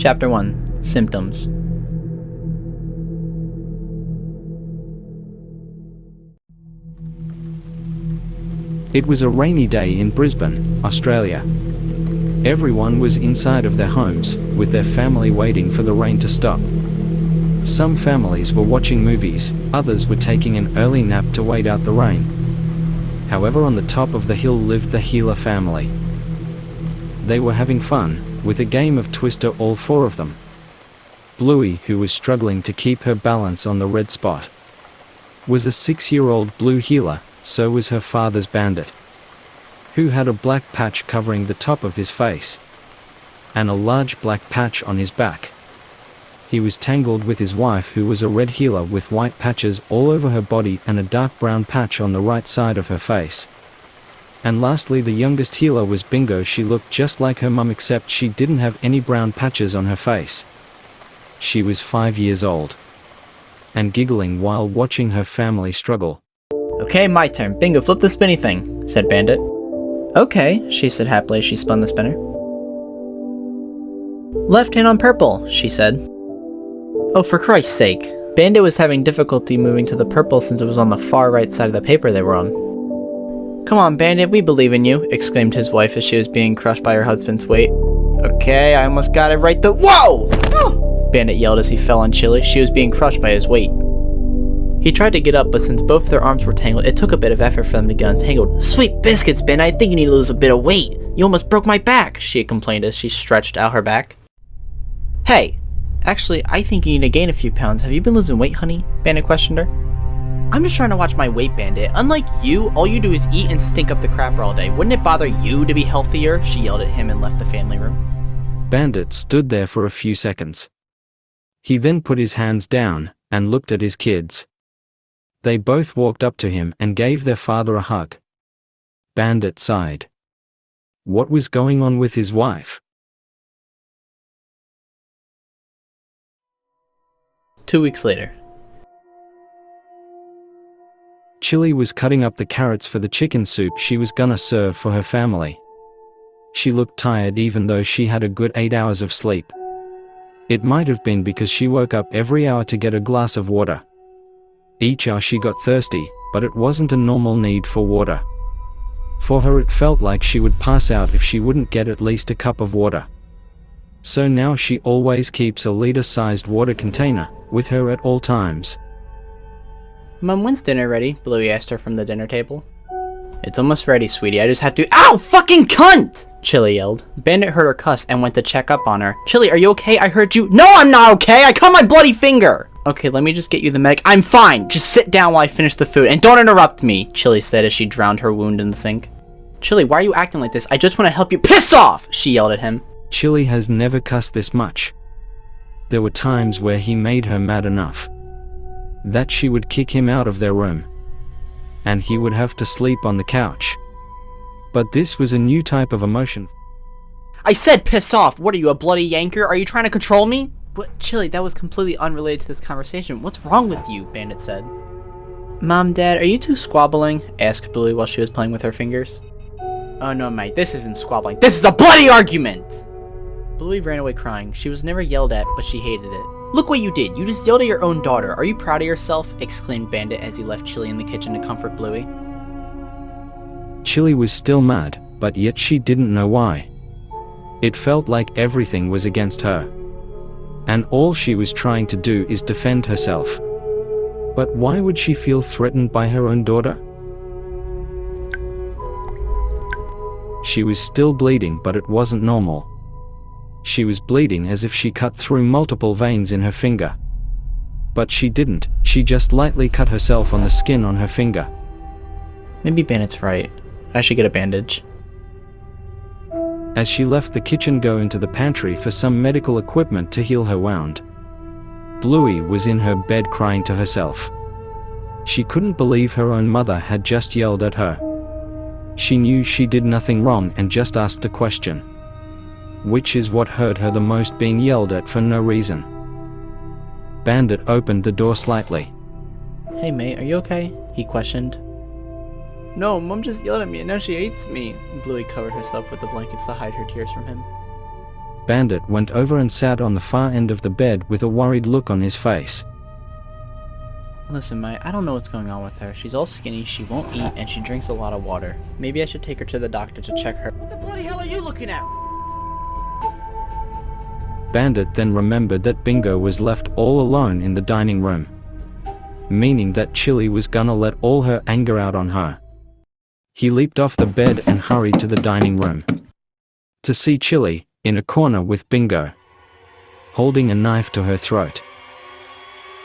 Chapter 1. Symptoms. It was a rainy day in Brisbane, Australia. Everyone was inside of their homes, with their family waiting for the rain to stop. Some families were watching movies, others were taking an early nap to wait out the rain. However, on the top of the hill lived the Healer family. They were having fun, with a game of Twister, all four of them. Bluey, who was struggling to keep her balance on the red spot, was a 6-year-old blue healer, so was her father's Bandit, who had a black patch covering the top of his face, and a large black patch on his back. He was tangled with his wife, who was a red healer with white patches all over her body and a dark brown patch on the right side of her face. And lastly, the youngest healer was Bingo. She looked just like her mum, except she didn't have any brown patches on her face. She was 5 years old, and giggling while watching her family struggle. Okay, my turn. Bingo, flip the spinny thing, said Bandit. Okay, she said happily as she spun the spinner. Left hand on purple, she said. Oh, for Christ's sake. Bandit was having difficulty moving to the purple since it was on the far right side of the paper they were on. Come on, Bandit, we believe in you, exclaimed his wife as she was being crushed by her husband's weight. Okay, I almost got it right the— Whoa! Bandit yelled as he fell on Chili. She was being crushed by his weight. He tried to get up, but since both their arms were tangled, it took a bit of effort for them to get untangled. Sweet biscuits, Ben, I think you need to lose a bit of weight. You almost broke my back, she complained as she stretched out her back. Hey, actually, I think you need to gain a few pounds. Have you been losing weight, honey? Bandit questioned her. I'm just trying to watch my weight, Bandit. Unlike you, all you do is eat and stink up the crapper all day. Wouldn't it bother you to be healthier? She yelled at him and left the family room. Bandit stood there for a few seconds. He then put his hands down and looked at his kids. They both walked up to him and gave their father a hug. Bandit sighed. What was going on with his wife? 2 weeks later. Chili was cutting up the carrots for the chicken soup she was gonna serve for her family. She looked tired even though she had a good 8 hours of sleep. It might have been because she woke up every hour to get a glass of water. Each hour she got thirsty, but it wasn't a normal need for water. For her it felt like she would pass out if she wouldn't get at least a cup of water. So now she always keeps a liter-sized water container with her at all times. Mom, when's dinner ready? Bluey asked her from the dinner table. It's almost ready, sweetie. I just have to— Ow! Fucking cunt! Chili yelled. Bandit heard her cuss and went to check up on her. Chili, are you okay? I heard you— No, I'm not okay! I cut my bloody finger! Okay, let me just get you the medic— I'm fine! Just sit down while I finish the food, and don't interrupt me! Chili said as she drowned her wound in the sink. Chili, why are you acting like this? I just want to help you— Piss off! She yelled at him. Chili has never cussed this much. There were times where he made her mad enough that she would kick him out of their room, and he would have to sleep on the couch. But this was a new type of emotion. I said piss off! What are you, a bloody yanker? Are you trying to control me? But Chili, that was completely unrelated to this conversation. What's wrong with you? Bandit said. Mom, Dad, are you two squabbling? Asked Bluey while she was playing with her fingers. Oh no, mate, this isn't squabbling. This is a bloody argument! Bluey ran away crying. She was never yelled at, but she hated it. Look what you did! You just yelled at your own daughter. Are you proud of yourself? Exclaimed Bandit as he left Chili in the kitchen to comfort Bluey. Chili was still mad, but yet she didn't know why. It felt like everything was against her, and all she was trying to do is defend herself. But why would she feel threatened by her own daughter? She was still bleeding, but it wasn't normal. She was bleeding as if she cut through multiple veins in her finger. But she didn't, she just lightly cut herself on the skin on her finger. Maybe Bandit's right. I should get a bandage. As she left the kitchen go into the pantry for some medical equipment to heal her wound, Bluey was in her bed crying to herself. She couldn't believe her own mother had just yelled at her. She knew she did nothing wrong and just asked a question. Which is what hurt her the most, being yelled at for no reason. Bandit opened the door slightly. Hey mate, are you okay? He questioned. No, Mom just yelled at me and now she hates me. Bluey covered herself with the blankets to hide her tears from him. Bandit went over and sat on the far end of the bed with a worried look on his face. Listen, Mai, I don't know what's going on with her. She's all skinny, she won't eat, and she drinks a lot of water. Maybe I should take her to the doctor to check her. What the bloody hell are you looking at? Bandit then remembered that Bingo was left all alone in the dining room, meaning that Chili was gonna let all her anger out on her. He leaped off the bed and hurried to the dining room to see Chili in a corner with Bingo, holding a knife to her throat.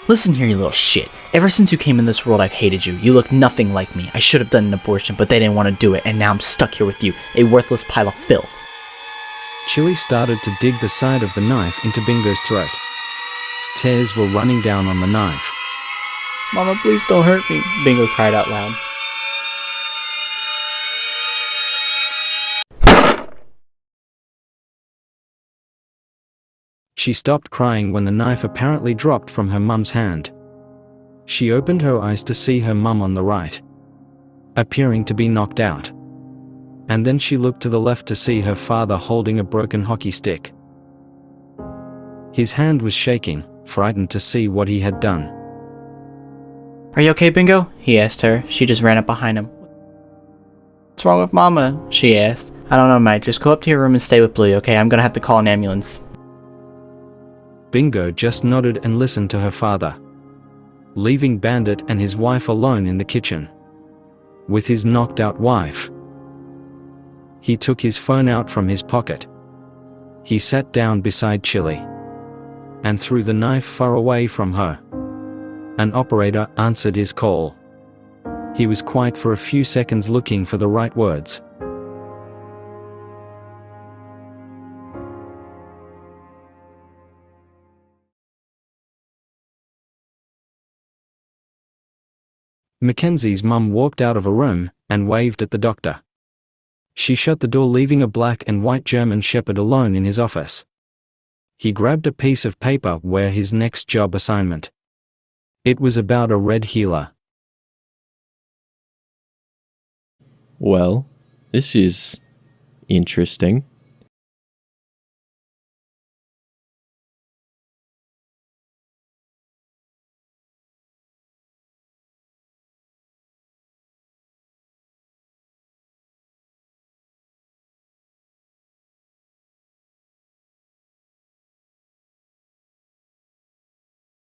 Listen here, you little shit. Ever since you came in this world, I've hated you. You look nothing like me. I should have done an abortion, but they didn't want to do it, and now I'm stuck here with you, a worthless pile of filth. Chili started to dig the side of the knife into Bingo's throat. Tears were running down on the knife. Mama, please don't hurt me, Bingo cried out loud. She stopped crying when the knife apparently dropped from her mum's hand. She opened her eyes to see her mum on the right, appearing to be knocked out. And then she looked to the left to see her father holding a broken hockey stick. His hand was shaking, frightened to see what he had done. Are you okay, Bingo? He asked her. She just ran up behind him. What's wrong with Mama? She asked. I don't know, Mike. Just go up to your room and stay with Blue, okay? I'm gonna have to call an ambulance. Bingo just nodded and listened to her father, leaving Bandit and his wife alone in the kitchen with his knocked out wife. He took his phone out from his pocket. He sat down beside Chili and threw the knife far away from her. An operator answered his call. He was quiet for a few seconds looking for the right words. Mackenzie's mum walked out of a room and waved at the doctor. She shut the door, leaving a black and white German Shepherd alone in his office. He grabbed a piece of paper where his next job assignment. It was about a red heeler. Well, this is interesting.